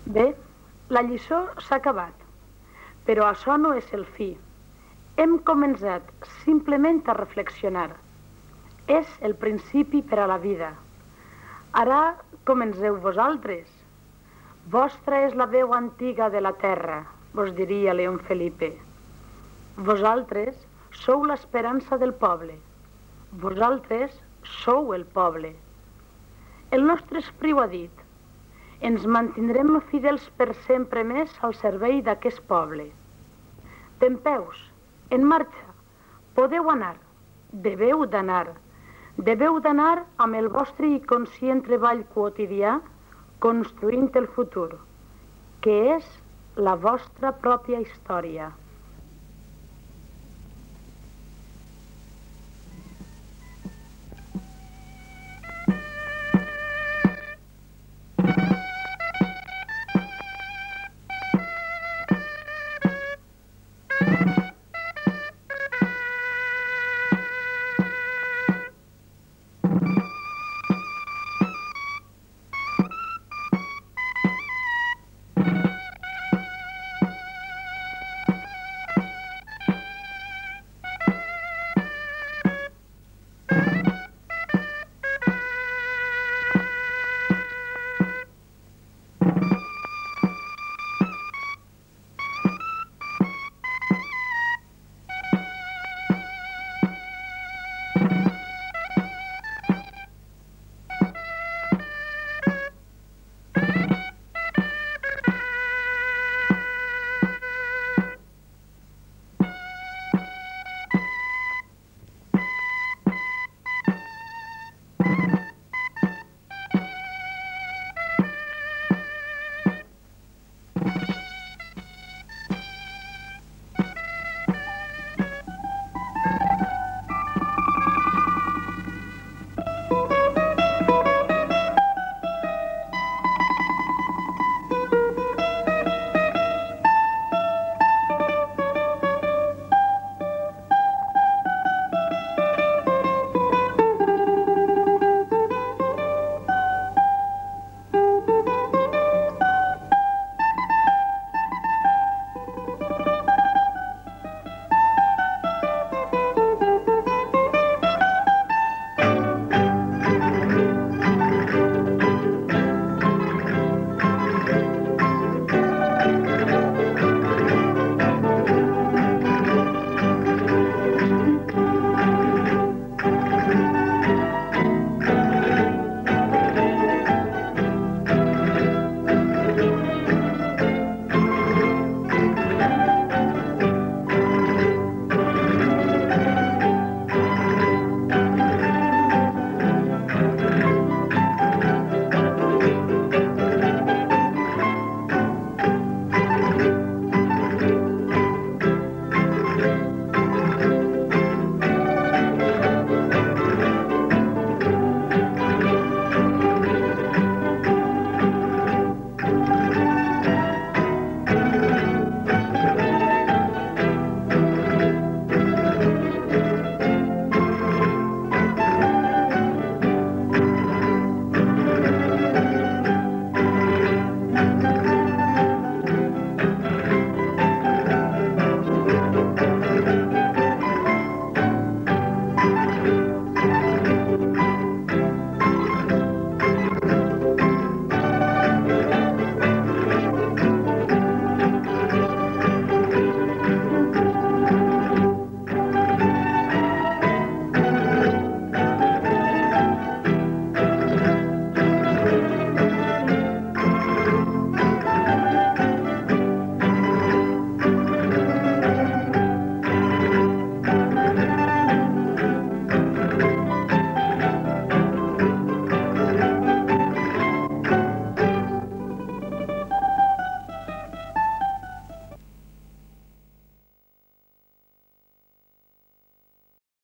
Bé, la lliçó s'ha acabat, però això no és el fi. Hem començat simplement a reflexionar. És el principi per a la vida. Ara comenceu vosaltres. Vostra és la veu antiga de la terra, vos diria León Felipe. Vosaltres sou l'esperança del poble. Vosaltres sou el poble. El nostre espriu ha dit: ens mantindrem fidels per sempre més al servei d'aquest poble. Dempeus, en marxa, podeu anar, deveu d'anar amb el vostre i conscient treball quotidià construint el futur, que és la vostra pròpia història.